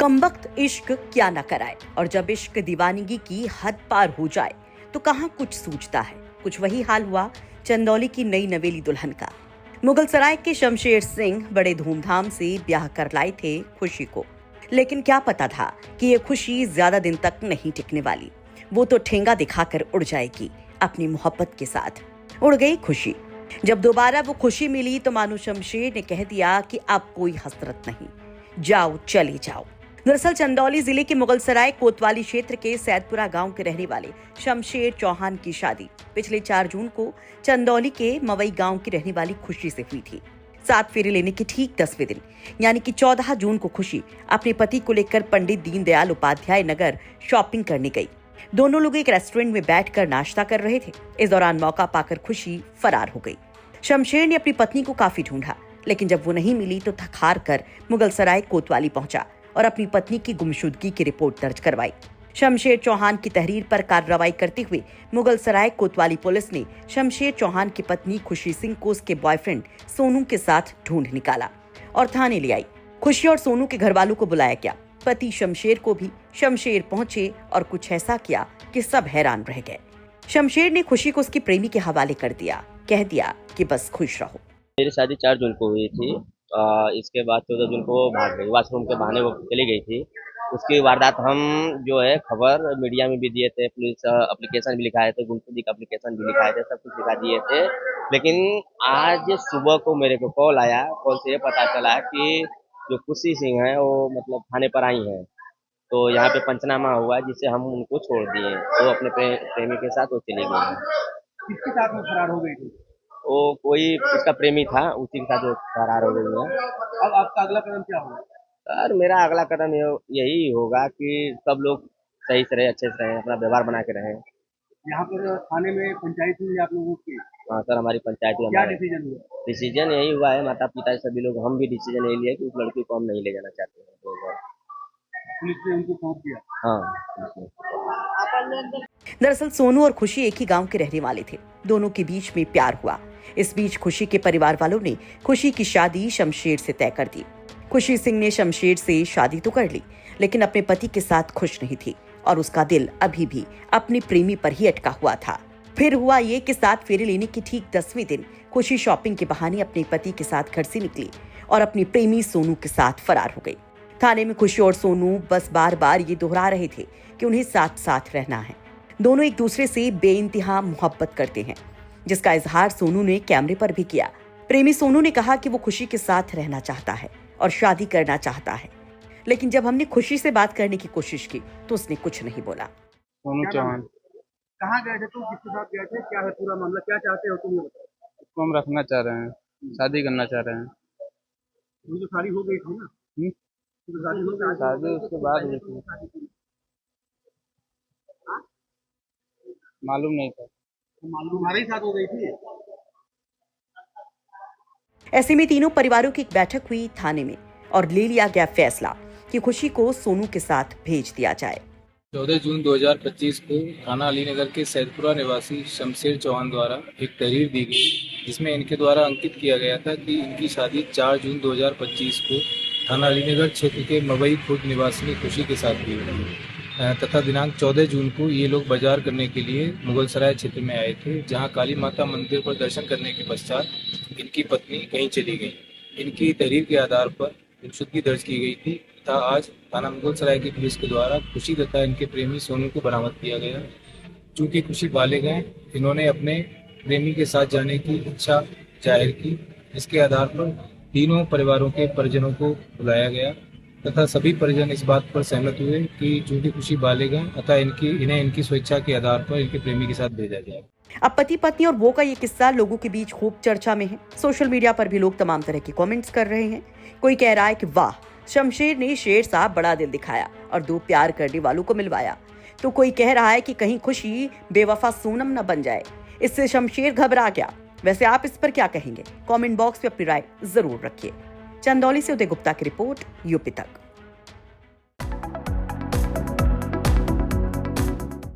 कमबख्त इश्क क्या न कराए, और जब इश्क दीवानगी की हद पार हो जाए तो कहाँ कुछ सूझता है। कुछ वही हाल हुआ चंदौली की नई नवेली दुल्हन का। मुगल सराय के शमशेर सिंह बड़े धूमधाम से ब्याह कर लाए थे खुशी को, लेकिन क्या पता था कि ये खुशी ज्यादा दिन तक नहीं टिकने वाली। वो तो ठेंगा दिखाकर उड़ जाएगी अपनी मोहब्बत के साथ। उड़ गई खुशी। जब दोबारा वो खुशी मिली तो मानो शमशेर ने कह दिया कि अब कोई हसरत नहीं, जाओ चले जाओ। दरअसल चंदौली जिले के मुगलसराय कोतवाली क्षेत्र के सैदपुरा गांव के रहने वाले शमशेर चौहान की शादी पिछले 4 जून को चंदौली के मवई गांव की रहने वाली खुशी से हुई थी। 7 फेरे लेने के ठीक 10वें दिन यानी कि 14 जून को खुशी अपने पति को लेकर पंडित दीनदयाल उपाध्याय नगर शॉपिंग करने गई। दोनों लोग एक रेस्टोरेंट में बैठकर नाश्ता कर रहे थे। इस दौरान मौका पाकर खुशी फरार हो गई। शमशेर ने अपनी पत्नी को काफी ढूंढा, लेकिन जब वो नहीं मिली तो थक हार कर मुगलसराय कोतवाली पहुंचा और अपनी पत्नी की गुमशुदगी की रिपोर्ट दर्ज करवाई। शमशेर चौहान की तहरीर पर कार्रवाई करते हुए मुगलसराय कोतवाली पुलिस ने शमशेर चौहान की पत्नी खुशी सिंह को उसके बॉयफ्रेंड सोनू के साथ ढूंढ निकाला और थाने ले आई। खुशी और सोनू के घर वालों को बुलाया गया। पति शमशेर को भी शमशेर पहुंचे और कुछ ऐसा किया कि सब हैरान रह गए। शमशेर ने खुशी को उसके प्रेमी के हवाले कर दिया, कह दिया कि बस खुश रहो। मेरी शादी 4 जून को हुई थी। इसके बाद 14 जून को वो भाग गई, वॉशरूम के बहाने वो चली गई थी। उसकी वारदात हम जो है खबर मीडिया में भी दिए थे, पुलिस एप्लीकेशन भी लिखाए थे, गुमशुदगी का एप्लीकेशन भी लिखाए थे, सब कुछ लिखा दिए थे। लेकिन आज सुबह को मेरे को कॉल आया। कॉल से ये पता चला कि जो खुशी सिंह है वो मतलब थाने पर आई हैं। तो यहाँ पे पंचनामा हुआ जिससे हम उनको छोड़ दिए। वो अपने प्रेमी के साथ वो चली गई है। किसके साथ में फरार हो गई थी? वो कोई उसका प्रेमी था, उसी के साथ वो फरार हो गई है। अब आपका अगला कदम क्या होगा? और मेरा अगला कदम यही होगा कि सब लोग सही से रहे, अच्छे से रहे, अपना व्यवहार बना के रहें। यहाँ पर थाने में पंचायत हुई आप लोगों की? हाँ सर, हमारी पंचायत में क्या डिसीजन हुआ? डिसीजन यही हुआ है, माता पिता सभी लोग हम भी डिसीजन यही लिया कि उस लड़की को हम नहीं ले जाना चाहते हैं। पुलिस ने उनको सौंप दिया? हाँ। दरअसल सोनू और खुशी एक ही गांव के रहने वाले थे। दोनों के बीच में प्यार हुआ। इस बीच खुशी के परिवार वालों ने खुशी की शादी शमशेर से तय कर दी। खुशी सिंह ने शमशेर से शादी तो कर ली, लेकिन अपने पति के साथ खुश नहीं थी और उसका दिल अभी भी अपने प्रेमी पर ही अटका हुआ था। फिर हुआ ये कि 7 फेरे लेने के ठीक 10वें दिन खुशी शॉपिंग के बहाने अपने पति के साथ घर से निकली और अपनी प्रेमी सोनू के साथ फरार हो गई। थाने में खुशी और सोनू बस बार बार ये दोहरा रहे थे कि उन्हें साथ साथ रहना है। दोनों एक दूसरे से बेइंतहा मोहब्बत करते हैं, जिसका इजहार सोनू ने कैमरे पर भी किया। प्रेमी सोनू ने कहा कि वो खुशी के साथ रहना चाहता है और शादी करना चाहता है, लेकिन जब हमने खुशी से बात करने की कोशिश की तो उसने कुछ नहीं बोला। सोनू चौहान। कहाँ गए थे तुम? किसके साथ गए थे? क्या है पूरा मामला? क्या चाहते हो तुम? उसको हम रखना चाह रहे हैं, शादी करना चाह रहे हैं। उनकी शादी हो गई थी ना? शादी उसके बाद हुई थी, मालूम नहीं था। तुम्हारे ही साथ हो गई थी? ऐसे में तीनों परिवारों की एक बैठक हुई थाने में और ले लिया गया फैसला कि खुशी को सोनू के साथ भेज दिया जाए। 14 जून 2025 को थाना अलीनगर के सैदपुरा निवासी शमशेर चौहान द्वारा एक तहरीर दी गई, जिसमें इनके द्वारा अंकित किया गया था कि इनकी शादी 4 जून 2025 को थाना अलीनगर क्षेत्र के मवई खुर्द निवासी खुशी के साथ हुई तथा दिनांक 14 जून को ये लोग बाजार करने के लिए मुगलसराय क्षेत्र में आए थे, जहां काली माता मंदिर पर दर्शन करने के पश्चात इनकी पत्नी कहीं चली गई। इनकी तहरीर के आधार पर गुमशुदगी दर्ज की गई थी तथा आज थाना मुगलसराय की पुलिस के द्वारा खुशी तथा इनके प्रेमी सोनू को बरामद किया गया। चूँकि खुशी बालिग हैं, इन्होंने अपने प्रेमी के साथ जाने की इच्छा जाहिर की। इसके आधार पर तीनों परिवारों के परिजनों को बुलाया गया तथा सभी परिजन इस बात पर सहमत हुए कि चूंकि खुशी बालिग हैं अतः इन्हें इनकी स्वेच्छा के आधार पर इनके प्रेमी के साथ भेजा जाए। अब पति पत्नी और वो का ये किस्सा लोगों के बीच खूब चर्चा में है। सोशल मीडिया पर भी लोग तमाम तरह के कमेंट्स कर रहे हैं। कोई कह रहा है कि वाह, शमशेर ने शेर साहब बड़ा दिल दिखाया और 2 प्यार करने वालों को मिलवाया, तो कोई कह रहा है कि कहीं खुशी बेवफा सोनम न बन जाए, इससे शमशेर घबरा गया। वैसे आप इस पर क्या कहेंगे? कमेंट बॉक्स में अपनी राय जरूर रखिए। चंदौली से उदय गुप्ता की रिपोर्ट, यूपी तक।